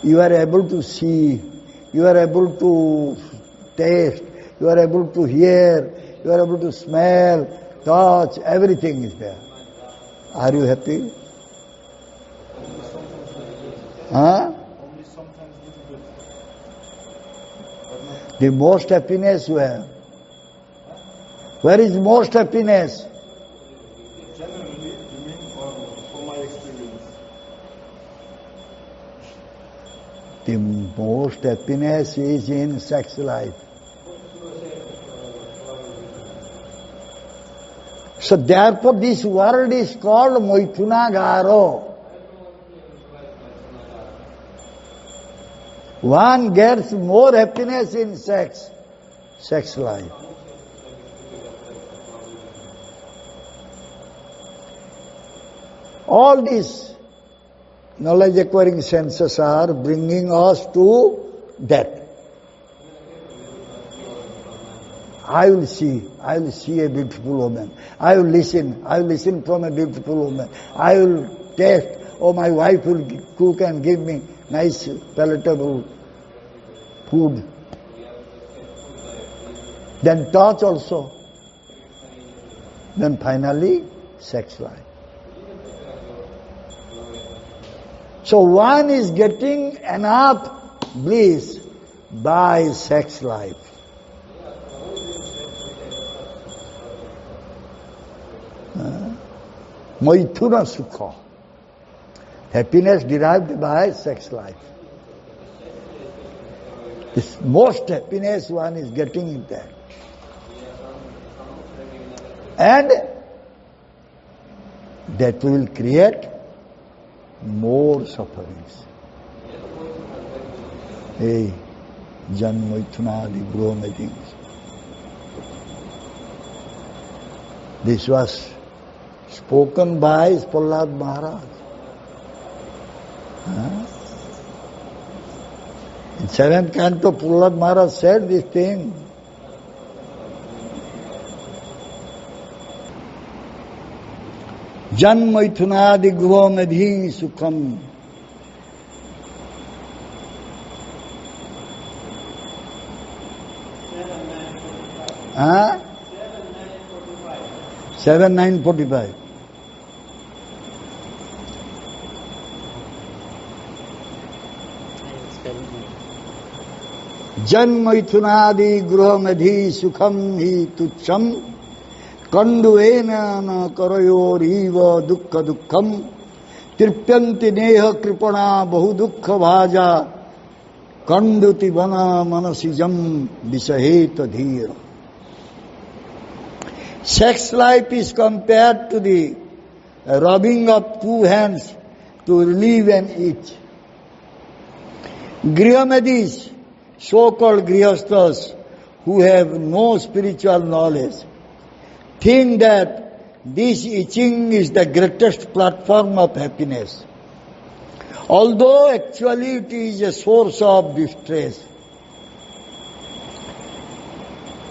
You are able to see, you are able to taste, you are able to hear, you are able to smell, touch, everything is there. Are you happy? Huh? Only sometimes little bit. The most happiness where? Where is most happiness? Generally, you mean for my experience. The most happiness is in sex life. So therefore this world is called Moithunagaro. One gets more happiness in sex life. All these knowledge acquiring senses are bringing us to death. I will see a beautiful woman. I will listen from a beautiful woman. I will taste, my wife will cook and give me nice, palatable food. Then touch also. Then finally, sex life. So one is getting enough bliss by sex life. Maithuna sukha. Happiness derived by sex life. This most happiness one is getting in that. And that will create more sufferings. Hey, Janmaithunadi Brahmadins. This was spoken by Prahlad Maharaj. In 7th canto, Prahlad Maharaj said this thing. Janmaithunadi Gృహమధి sukham. 7:9:45. Janmaithunadi Gృహమధి sukham hi tucham. Kanduena na karayoriva dukkha dukkham tripyanti neha kripana bahu dukkha bhaja kanduti vana manasijam visaheta dhira. Sex life is compared to the rubbing of two hands to relieve an itch. Grihamathis, so-called grihasthas who have no spiritual knowledge, think that this itching is the greatest platform of happiness, although actually it is a source of distress.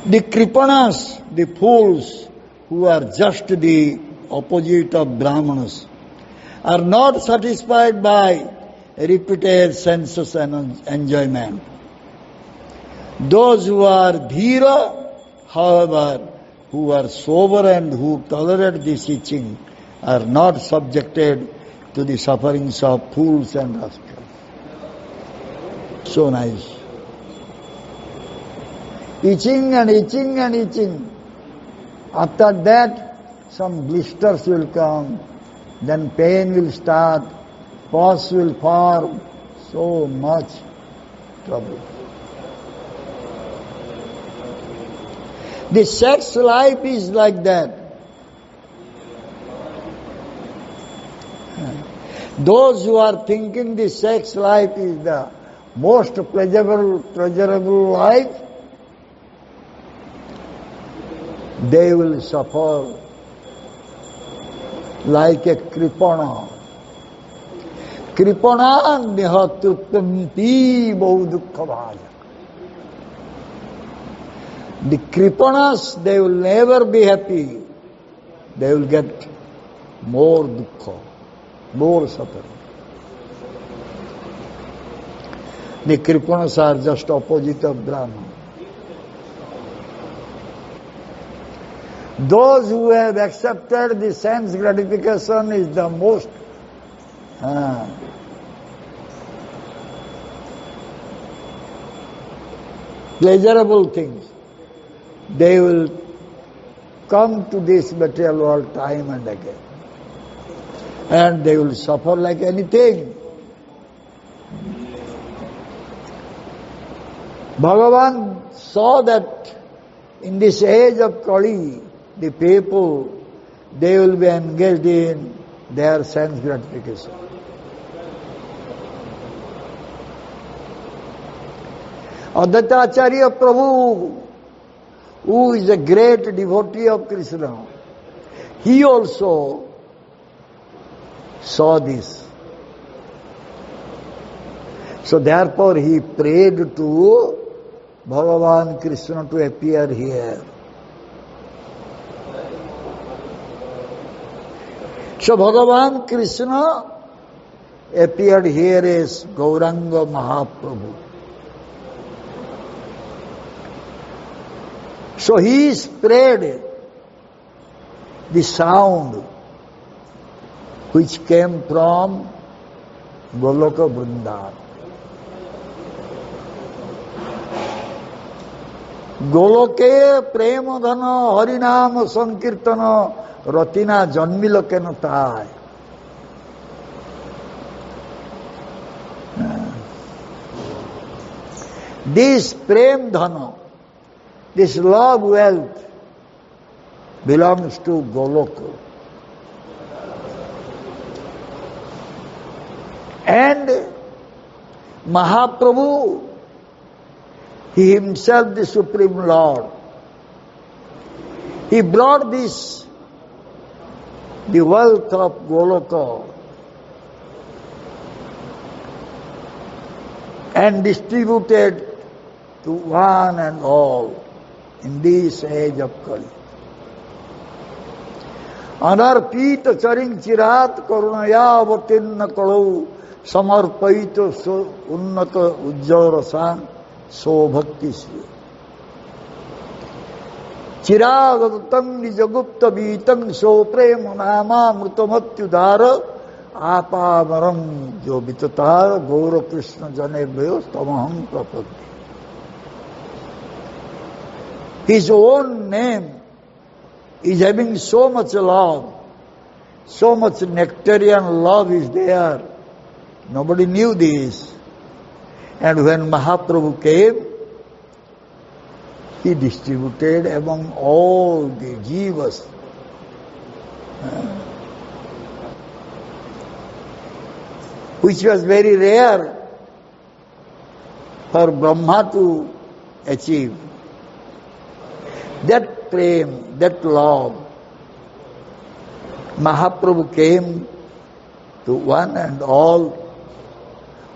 The kripanas, the fools, who are just the opposite of brahmanas, are not satisfied by repeated senses and enjoyment. Those who are dhira, however, who are sober and who tolerate this itching, are not subjected to the sufferings of fools and rascals. So nice. Itching and itching and itching. After that, some blisters will come, then pain will start, pus will form, so much trouble. The sex life is like that. Those who are thinking the sex life is the most pleasurable life, they will suffer like a kripana. Kripana nihatuttanti bahu dukkha bhaja. The kripanas, they will never be happy. They will get more dukkha, more suffering. The kripanas are just opposite of Brahman. Those who have accepted the sense gratification is the most pleasurable things. They will come to this material world time and again. And they will suffer like anything. Bhagavan saw that in this age of Kali, the people, they will be engaged in their sense gratification. Advaita Acharya Prabhu, who is a great devotee of Krishna, he also saw this. So therefore he prayed to Bhagavan Krishna to appear here. So Bhagavan Krishna appeared here as Gauranga Mahaprabhu. So he spread the sound which came from Goloka Vrindavan. Goloke prema dhana harinama sankirtana ratina janmilakena tai. This prem dhana, this love wealth belongs to Goloka. And Mahaprabhu, he himself the Supreme Lord, he brought this, the wealth of Goloka, and distributed to one and all in this age of Kali. Anarpita charing chirat karunaya avatinna kalau samarpaita so unnata ujjarasan so bhakti sri. Chiragatam nijagupta vitam so prema nama mrutamatyudara apamaram jo vitata Gaura Krishna janebhayo tamaham prapatti. His own name is having so much love, so much nectarian love is there. Nobody knew this. And when Mahaprabhu came, he distributed among all the jivas. Which was very rare for Brahma to achieve. That prem, that love, Mahaprabhu came to one and all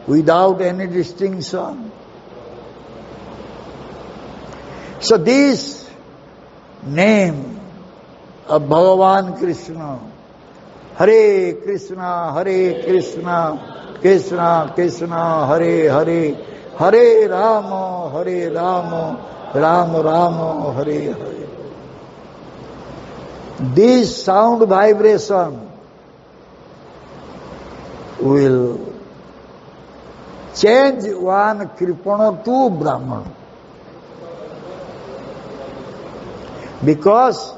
without any distinction. So this name of Bhagavan Krishna, Hare Krishna, Hare Krishna, Krishna Krishna, Hare Hare, Hare Rama, Hare Rama, Rama Rama, Hare Hare. This sound vibration will change one Kripana to Brahman. Because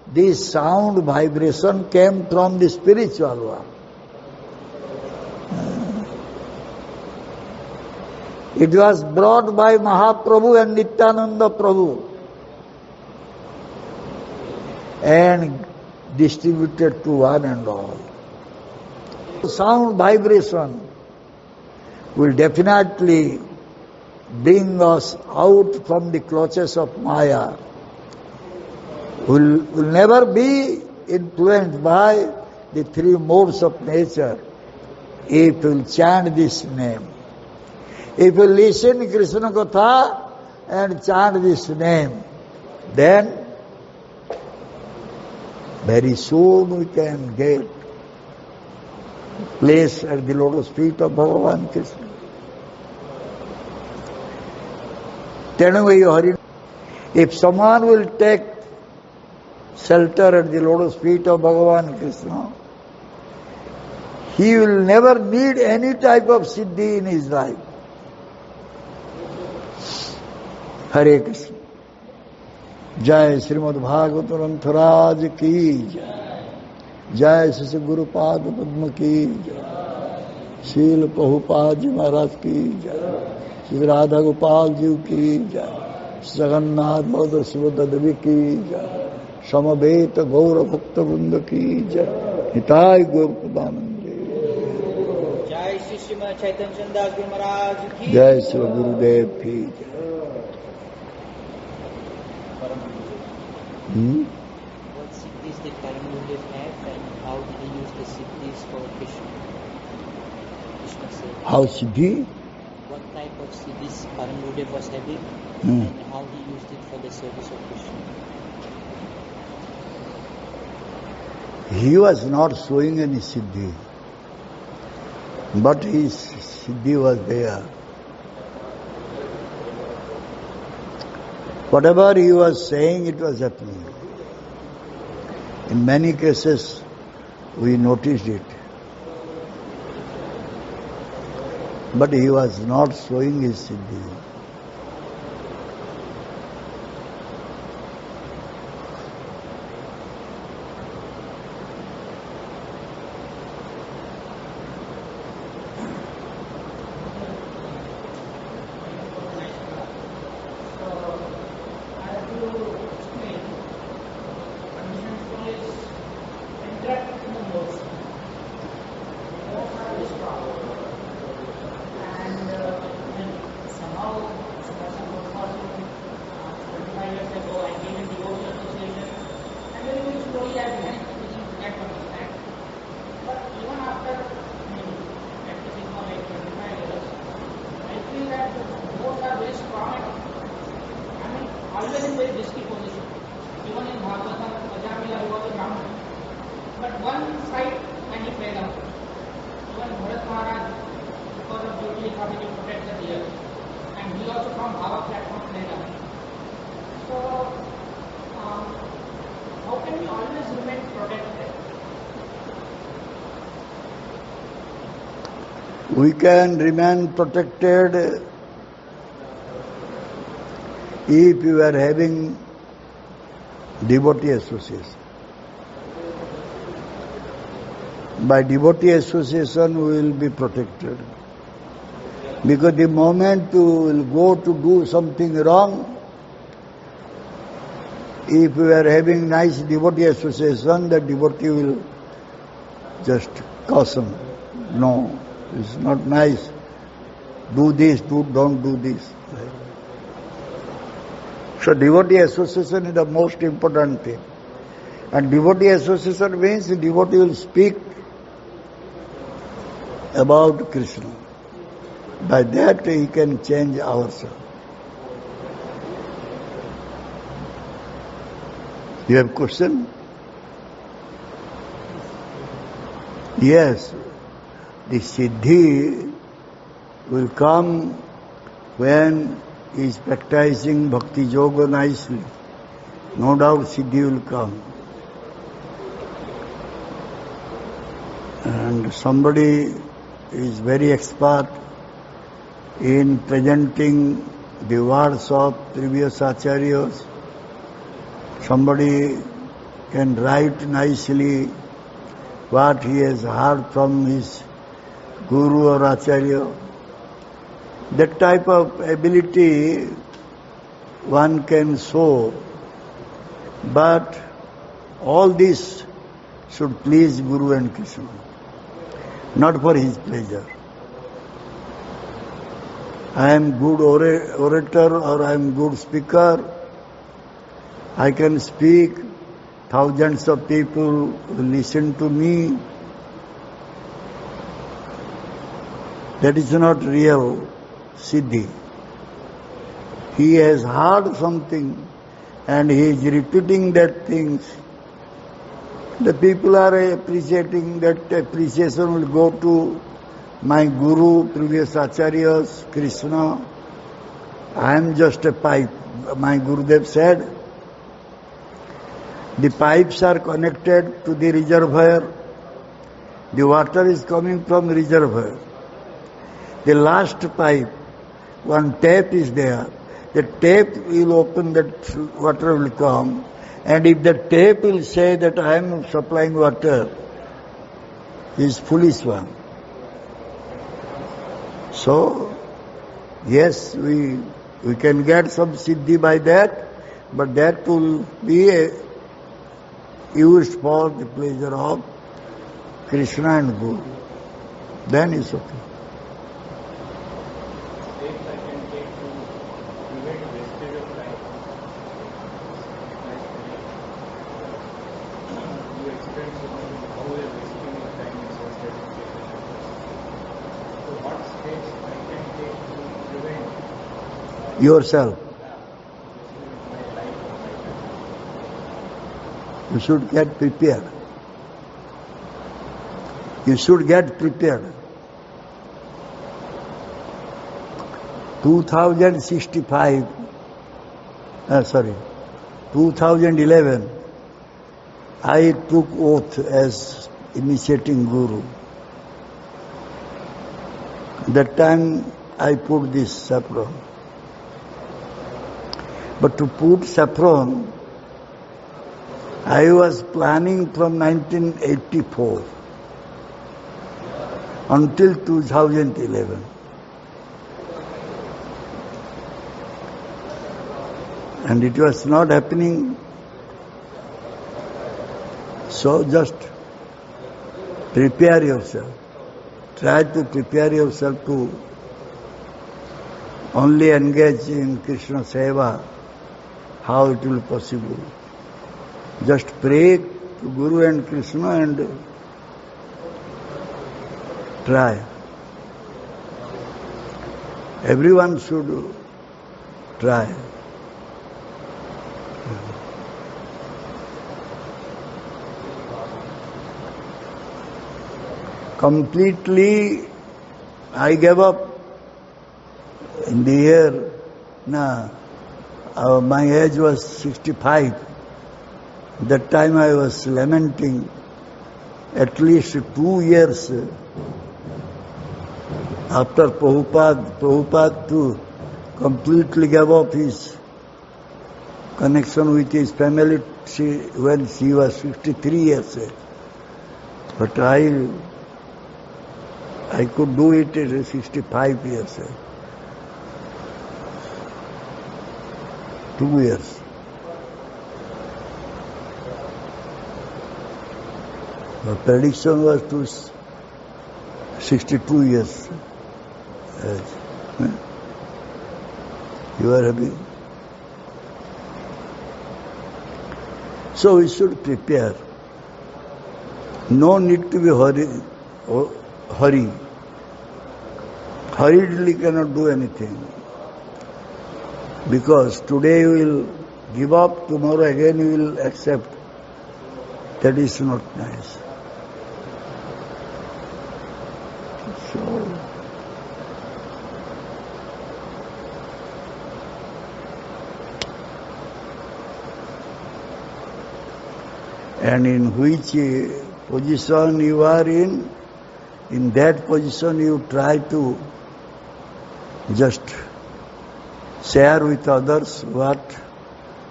this sound vibration came from the spiritual one. It was brought by Mahaprabhu and Nityananda Prabhu and distributed to one and all. Sound vibration will definitely bring us out from the clutches of Maya. Will never be influenced by the three modes of nature if we chant this name. If we listen Krishna Katha and chant this name, then very soon we can get place at the lotus feet of Bhagavan Krishna. If someone will take shelter at the lotus feet of Bhagavan Krishna, he will never need any type of siddhi in his life. Hare Krishna. Jai Srimad Bhagavatam Raj ki jai. Jai Sri Guru Pad Padma ki jai. Srila Prabhupada Ji Maharaj ki jai. Sri Radha Gopal Ji ki jai. Jagannath Baldar Subhadra Devi ki jai. Samaveta Gaura Bhakta Vrinda ki jai. Nitai Gaur Pradanande. Jai Shri Srimad Chaitanya Chandra Guru Maharaj ki Jai Sri Gurudev ki jai. What siddhis did Paramount have and how did he use the siddhis for Krishna? Krishna said. How Siddhi? What type of siddhis Paramount was having and how he used it for the service of Krishna? He was not showing any Siddhi, but his Siddhi was there. Whatever he was saying, it was happening. In many cases, we noticed it. But he was not showing his Siddhi. We can remain protected if you are having devotee association. By devotee association we will be protected. Because the moment you will go to do something wrong, if you are having nice devotee association, the devotee will just caution. No, it's not nice. Do this, don't do this. So devotee association is the most important thing. And devotee association means the devotee will speak about Krishna. By that he can change ourselves. You have question? Yes. The Siddhi will come when he is practicing Bhakti Yoga nicely. No doubt Siddhi will come. And somebody is very expert in presenting the words of previous acharyas. Somebody can write nicely what he has heard from his guru or acharya. That type of ability one can show, but all this should please Guru and Krishna, not for his pleasure. I am good orator or I am good speaker. I can speak, thousands of people will listen to me. That is not real Siddhi. He has heard something and he is repeating that things. The people are appreciating, that appreciation will go to my Guru, previous Acharyas, Krishna. I am just a pipe. My Gurudev said, the pipes are connected to the reservoir. The water is coming from the reservoir. The last pipe, one tap is there. The tap will open, that water will come. And if the tap will say that I am supplying water, he is foolish one. So, yes, we can get some siddhi by that, but that will be used for the pleasure of Krishna and Guru. Then it's okay. Steps I can take to prevent wastage of time. yourself. You should get prepared. You should get prepared. 2011, I took oath as initiating guru. That time I put this saffron. But to put saffron, I was planning from 1984 until 2011. And it was not happening. So just prepare yourself. Try to prepare yourself to only engage in Krishna Seva, how it will be possible. Just pray to Guru and Krishna and try. Everyone should try. Completely, I gave up in the year, my age was 65. That time I was lamenting at least 2 years after Prabhupada too completely gave up his connection with his family when he was 53 years old. But I could do it at 65 years old. 2 years. The prediction was to 62 years. You are happy? So we should prepare. No need to be hurry. Hurriedly cannot do anything. Because today you will give up, tomorrow again you will accept. That is not nice. So, and in which position you are in that position you try to just share with others what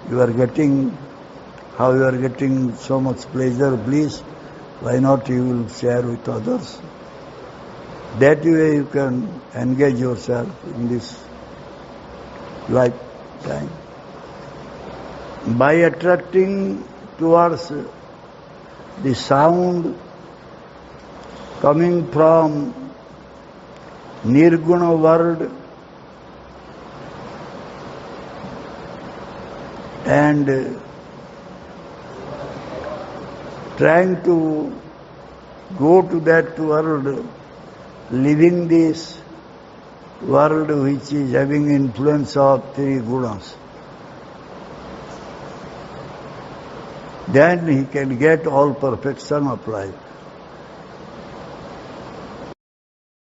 you are getting, how you are getting so much pleasure, bliss. Why not you will share with others? That way you can engage yourself in this lifetime. By attracting towards the sound coming from nirguna world and trying to go to that world, living this world which is having influence of 3 gunas. Then he can get all perfection of life.